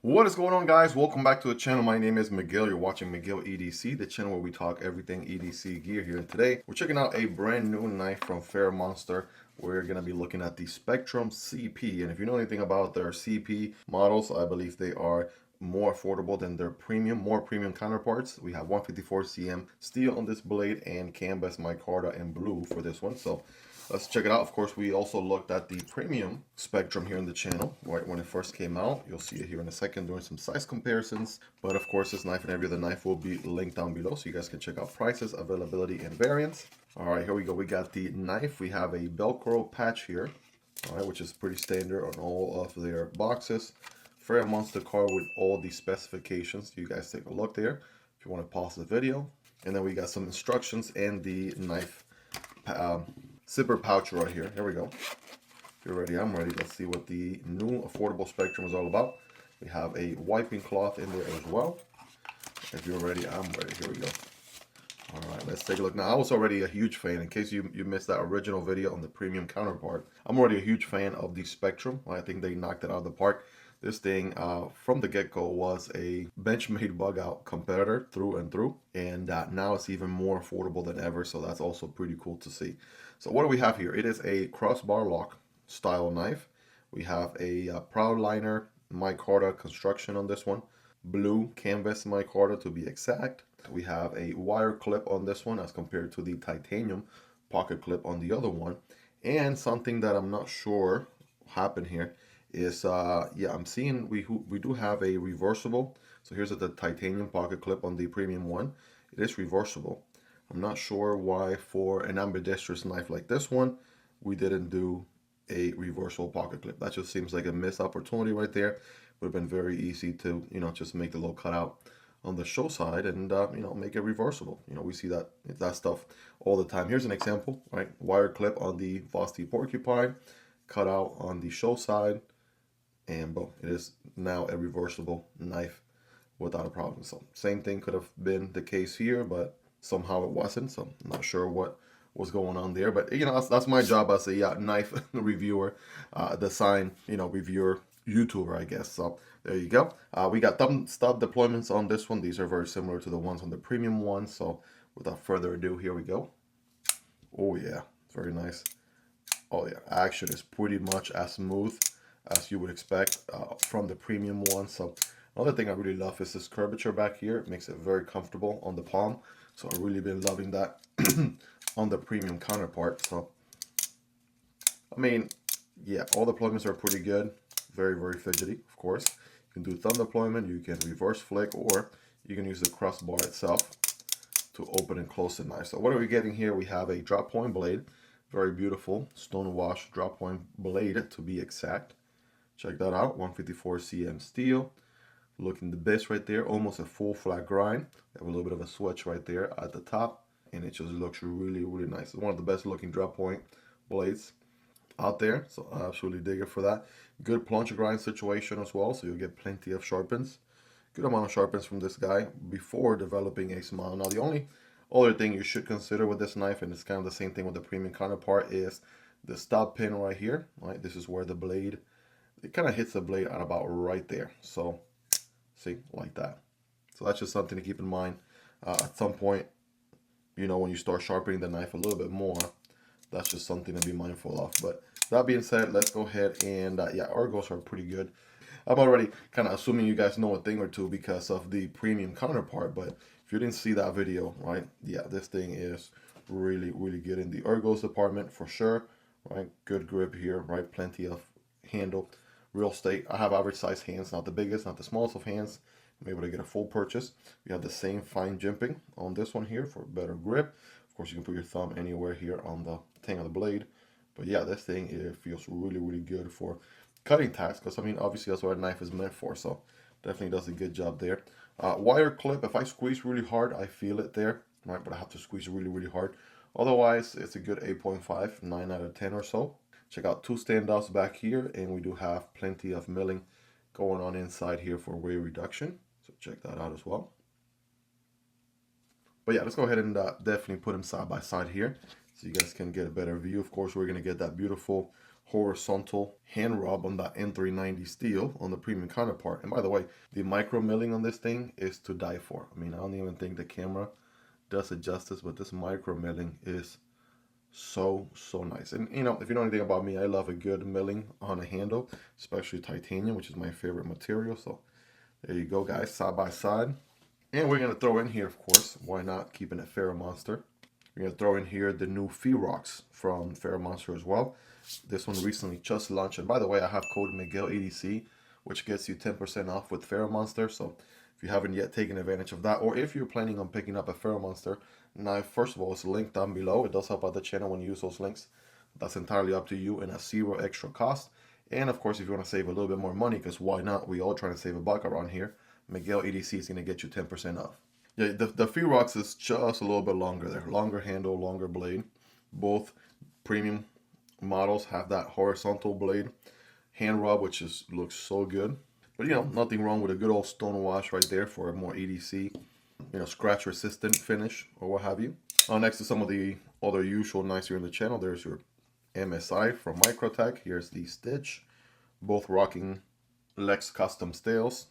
What is going on, guys? Welcome back to the channel. My name is Miguel. You're watching Miguel EDC, the channel where we talk everything EDC gear here. And today we're checking out a brand new knife from Ferramonster. We're going to be looking at the Spectrum CP. And if you know anything about their CP models, I believe they are more affordable than their more premium counterparts. We have 154 cm steel on this blade and canvas micarta in blue for this one. So let's check it out. Of course, we also looked at the premium Spectrum here on the channel, right when it first came out. You'll see it here in a second doing some size comparisons. But of course, this knife and every other knife will be linked down below, so you guys can check out prices, availability, and variants. All right, here we go. We got the knife. We have a Velcro patch here, all right, which is pretty standard on all of their boxes. Ferramonster card with all the specifications. You guys take a look there if you want to pause the video. And then we got some instructions and the knife zipper pouch right here. Here we go. If you're ready, I'm ready. Let's see what the new affordable Spectrum is all about. We have a wiping cloth in there as well. If you're ready, I'm ready. Here we go. All right, let's take a look. Now, I was already a huge fan. In case you missed that original video on the premium counterpart, I'm already a huge fan of the Spectrum. I think they knocked it out of the park. This thing, from the get-go, was a Benchmade bug-out competitor through and through. And now it's even more affordable than ever, so that's also pretty cool to see. So what do we have here? It is a crossbar lock style knife. We have a proud liner micarta construction on this one. Blue canvas micarta to be exact. We have a wire clip on this one as compared to the titanium pocket clip on the other one. And something that I'm not sure happened here is, yeah, I'm seeing we do have a reversible. So here's the titanium pocket clip on the premium one. It is reversible. I'm not sure why for an ambidextrous knife like this one, we didn't do a reversible pocket clip. That just seems like a missed opportunity right there. Would have been very easy to, just make the little cutout on the show side and, make it reversible. We see that stuff all the time. Here's an example, right? Wire clip on the Vosti Porcupine, cut out on the show side, and boom, it is now a reversible knife without a problem. So same thing could have been the case here, but somehow it wasn't. So I'm not sure what was going on there, but that's my job as a knife reviewer, design reviewer, YouTuber, I guess. So there you go. We got thumb stub deployments on this one. These are very similar to the ones on the premium one. So without further ado, here we go. Oh yeah, very nice. Oh yeah, action is pretty much as smooth as you would expect from the premium one. So another thing I really love is this curvature back here. It makes it very comfortable on the palm. So I've really been loving that on the premium counterpart. So, I mean, yeah, all deployments are pretty good. Very, very fidgety, of course. You can do thumb deployment, you can reverse flick, or you can use the crossbar itself to open and close the knife. So what are we getting here? We have a drop point blade. Very beautiful stonewashed drop point blade to be exact. Check that out, 154 cm steel. Looking the best right there, almost a full flat grind. Have a little bit of a switch right there at the top, and it just looks really, really nice. It's one of the best looking drop point blades out there, so I absolutely dig it for that. Good plunge grind situation as well, so you'll get plenty of sharpens. Good amount of sharpens from this guy before developing a smile. Now the only other thing you should consider with this knife, and it's kind of the same thing with the premium counterpart, is the stop pin right here. Right, this is where the blade, it kind of hits the blade at about right there. So see, like that. So that's just something to keep in mind. At some point, when you start sharpening the knife a little bit more, that's just something to be mindful of. But that being said, let's go ahead and, yeah, ergos are pretty good. I'm already kind of assuming you guys know a thing or two because of the premium counterpart, but if you didn't see that video, right, yeah, this thing is really, really good in the ergos department for sure, right? Good grip here, right? Plenty of handle. Real estate. I have average size hands, not the biggest, not the smallest of hands. I'm able to get a full purchase. We have the same fine jimping on this one here for better grip. Of course, you can put your thumb anywhere here on the tang of the blade. But yeah, this thing, it feels really, really good for cutting tasks, because I mean, obviously that's what a knife is meant for. So definitely does a good job there. Wire clip, if I squeeze really hard, I feel it there, right? But I have to squeeze really, really hard. Otherwise, it's a good 8.5, 9 out of 10 or so. Check out two standouts back here, and we do have plenty of milling going on inside here for weight reduction. So check that out as well. But yeah, let's go ahead and definitely put them side by side here so you guys can get a better view. Of course, we're going to get that beautiful horizontal hand rub on that N390 steel on the premium counterpart. And by the way, the micro milling on this thing is to die for. I mean, I don't even think the camera does it justice, but this micro milling is so nice. And you know, if you know anything about me, I love a good milling on a handle, especially titanium, which is my favorite material. So there you go, guys, side by side. And we're gonna throw in here, of course, why not, keeping it Ferramonster. We're gonna throw in here the new Ferox from Ferramonster as well. This one recently just launched, and by the way, I have code MiguelEDC, which gets you 10% off with Ferramonster. So if you haven't yet taken advantage of that, or if you're planning on picking up a Ferramonster knife, first of all, it's linked down below. It does help out the channel when you use those links. That's entirely up to you and at zero extra cost. And of course, if you want to save a little bit more money, because why not? We all trying to save a buck around here. MiguelEDC is going to get you 10% off. Yeah, the Ferox is just a little bit longer there. Longer handle, longer blade. Both premium models have that horizontal blade hand rub, which looks so good. But you know, nothing wrong with a good old stone wash right there for a more EDC, you know, scratch resistant finish or what have you. Next to some of the other usual knives here in the channel, there's your MSI from Microtech. Here's the Stitch, both rocking Lex Custom Scales.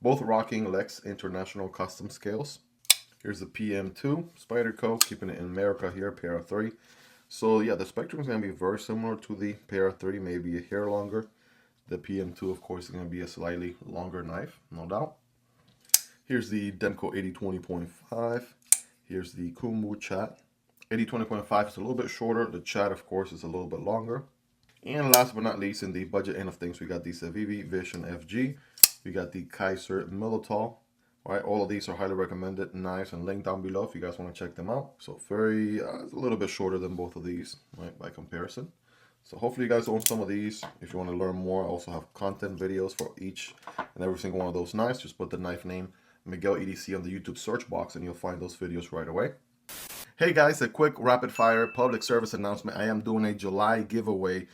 Both rocking Lex International Custom Scales. Here's the PM2 Spyderco, keeping it in America here, Para 3. So yeah, the Spectrum is going to be very similar to the Para 3, maybe a hair longer. The PM2, of course, is going to be a slightly longer knife, no doubt. Here's the Demco 8020.5. Here's the Kumbu Chat. 8020.5 is a little bit shorter. The Chat, of course, is a little bit longer. And last but not least, in the budget end of things, we got the Civivi Vision FG. We got the Kaiser Militol. All right, all of these are highly recommended knives and linked down below if you guys want to check them out. So very, a little bit shorter than both of these, right, by comparison. So hopefully you guys own some of these. If you want to learn more, I also have content videos for each and every single one of those knives. Just put the knife name MiguelEDC on the YouTube search box and you'll find those videos right away. Hey guys, a quick rapid fire public service announcement. I am doing a July giveaway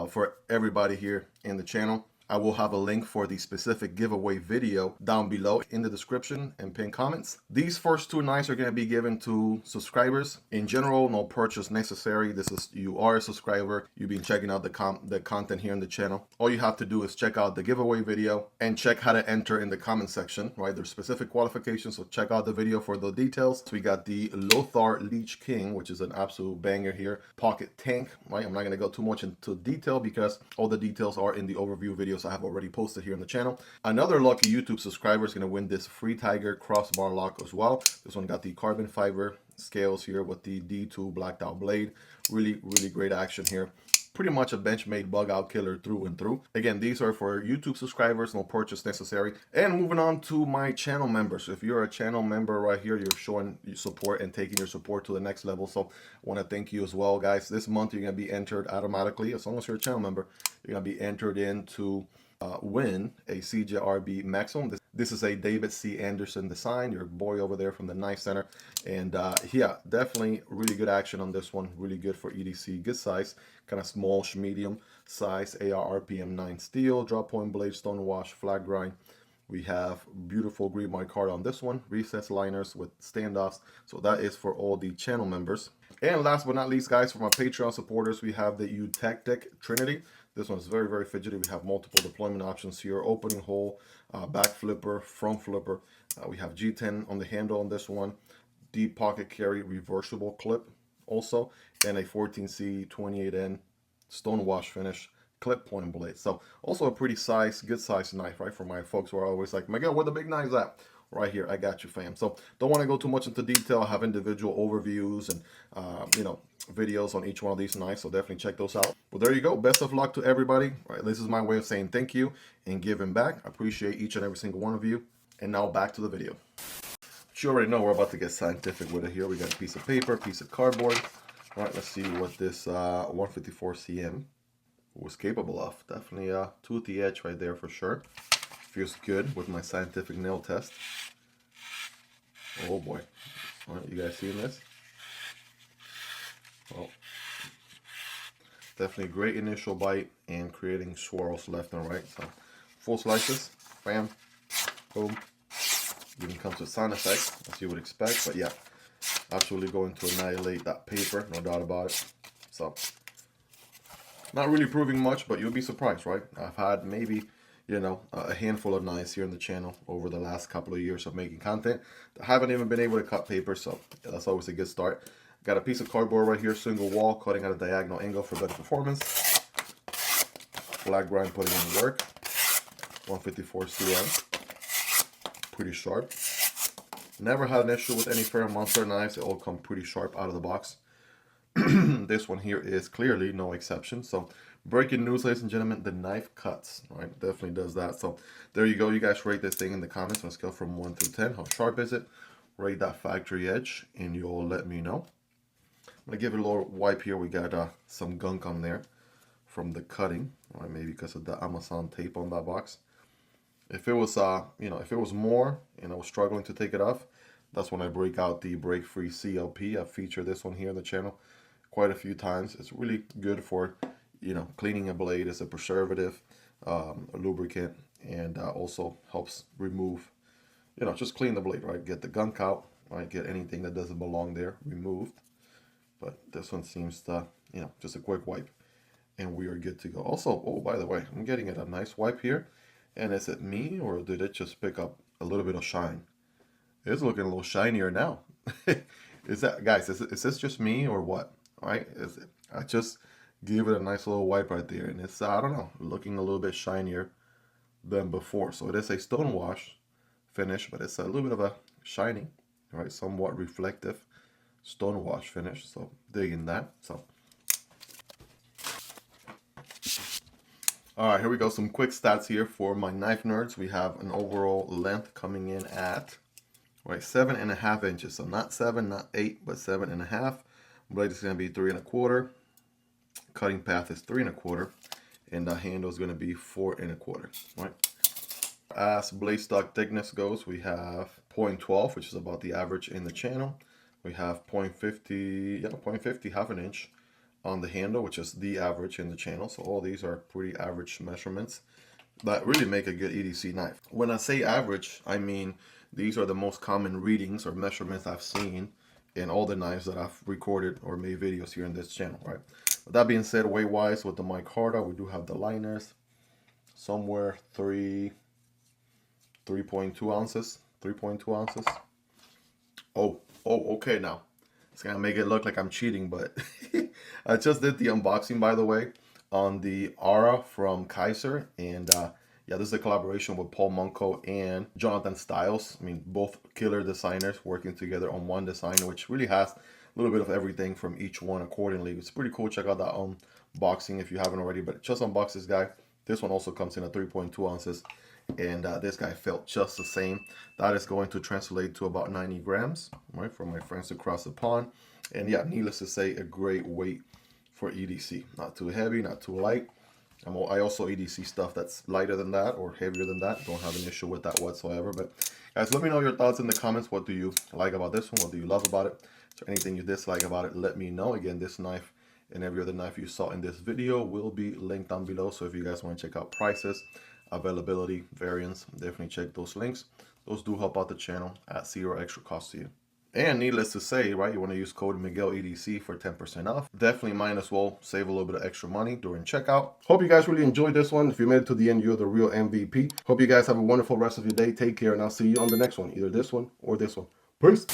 for everybody here in the channel. I will have a link for the specific giveaway video down below in the description and pinned comments. These first two knives are going to be given to subscribers. In general, no purchase necessary. This is, you are a subscriber. You've been checking out the content here in the channel. All you have to do is check out the giveaway video and check how to enter in the comment section, right? There's specific qualifications, so check out the video for the details. So we got the Lothar Leech King, which is an absolute banger here. Pocket tank, right? I'm not going to go too much into detail because all the details are in the overview videos I have already posted here on the channel. Another lucky YouTube subscriber is going to win this Free Tiger crossbar lock as well. This one got the carbon fiber scales here with the D2 blacked out blade. Really great action here. Pretty much a Benchmade bug out killer through and through. Again, these are for YouTube subscribers, no purchase necessary. And moving on to my channel members. So if you're a channel member right here, you're showing your support and taking your support to the next level. So I want to thank you as well, guys. This month you're going to be entered automatically, as long as you're a channel member, you're going to be entered into win a CJRB Maximum. This is a David C. Anderson design, your boy over there from the Knife Center. And yeah, definitely really good action on this one. Really good for EDC. Good size, kind of small, medium size, AR RPM 9 steel, drop point blade, stone wash, flat grind. We have beautiful green micarta on this one, recessed liners with standoffs. So that is for all the channel members. And last but not least, guys, for my Patreon supporters, we have the Eutectic Trinity. This one is very fidgety. We have multiple deployment options here. Opening hole, back flipper, front flipper. We have G10 on the handle on this one. Deep pocket carry, reversible clip also. And a 14C 28N stone wash finish clip point blade. So also a pretty good size knife, right? For my folks who are always like, Miguel, where the big knives at? Right here, I got you, fam. So don't want to go too much into detail. I have individual overviews and you know, videos on each one of these knives, so definitely check those out. Well, there you go. Best of luck to everybody. All right, this is my way of saying thank you and giving back. I appreciate each and every single one of you. And now back to the video. But you already know we're about to get scientific with it here. We got a piece of paper, piece of cardboard. All right, let's see what this 154 cm was capable of. Definitely a toothy edge right there for sure. Feels good with my scientific nail test. Oh boy. All right, you guys seeing this? Well, definitely a great initial bite and creating swirls left and right. So full slices, bam, boom. Even comes with sound effects, as you would expect. But yeah, absolutely going to annihilate that paper, no doubt about it. So Not really proving much, but you'll be surprised, right? I've had maybe, you know, a handful of knives here on the channel over the last couple of years of making content. I haven't even been able to cut paper, so that's always a good start. Got a piece of cardboard right here, single wall, cutting at a diagonal angle for better performance. Black grind putting in work. 154 cm. Pretty sharp. Never had an issue with any Ferramonster knives. They all come pretty sharp out of the box. This one here is clearly no exception. So breaking news, ladies and gentlemen, the knife cuts, right? Definitely does that. So there you go. You guys rate this thing in the comments on a scale from 1 through 10. How sharp is it? Rate that factory edge and you'll let me know. I'm gonna give it a little wipe here. We got some gunk on there from the cutting, right? Maybe because of the Amazon tape on that box. If it was, you know, if it was more and I was struggling to take it off, that's when I break out the Break Free CLP. I've featured this one here on the channel quite a few times. It's really good for, you know, cleaning a blade. It's a preservative, a lubricant, and also helps remove, you know, just clean the blade, right? Get the gunk out, right? Get anything that doesn't belong there removed. But this one seems to, you know, just a quick wipe and we are good to go. Also, oh, by the way, I'm getting it a nice wipe here. And is it me or did it just pick up a little bit of shine? It's looking a little shinier now. Is that, guys, is this just me or what? All right, I just give it a nice little wipe right there and it's, I don't know, looking a little bit shinier than before. So it is a stone wash finish, but it's a little bit of a shiny, right? Somewhat reflective stone wash finish. So digging that. So all right, here we go. Some quick stats here for my knife nerds. We have an overall length coming in at, right, 7.5 inches. So not 7, not 8, but 7.5. Blade is going to be 3 1/4. Cutting path is 3 1/4. And the handle is going to be 4 1/4. Right. As blade stock thickness goes, we have 0.12, which is about the average in the channel. We have 0.50, 0.50, half an inch on the handle, which is the average in the channel. So all these are pretty average measurements that really make a good EDC knife. When I say average, I mean these are the most common readings or measurements I've seen in all the knives that I've recorded or made videos here in this channel, right? With that being said, weight wise with the micarta, we do have the liners somewhere 3.2 ounces. Oh, okay, now it's gonna make it look like I'm cheating, but I just did the unboxing, by the way, on the Aura from Kaiser, and yeah, this is a collaboration with Paul Munko and Jonathan Stiles. I mean, both killer designers working together on one design, which really has a little bit of everything from each one accordingly. It's pretty cool. Check out that unboxing if you haven't already, but just unbox this guy. This one also comes in at 3.2 ounces, and this guy felt just the same. That is going to translate to about 90 grams, right, for my friends across the pond. And yeah, needless to say, a great weight for EDC. Not too heavy, not too light. I also EDC stuff that's lighter than that or heavier than that. Don't have an issue with that whatsoever. But guys, let me know your thoughts in the comments. What do you like about this one? What do you love about it? Is there anything you dislike about it? Let me know. Again, this knife and every other knife you saw in this video will be linked down below. So if you guys want to check out prices, availability, variants, definitely check those links. Those do help out the channel at zero extra cost to you. And needless to say, right, you want to use code MiguelEDC for 10% off. Definitely might as well save a little bit of extra money during checkout. Hope you guys really enjoyed this one. If you made it to the end, you're the real MVP. Hope you guys have a wonderful rest of your day. Take care, and I'll see you on the next one, either this one or this one. Peace.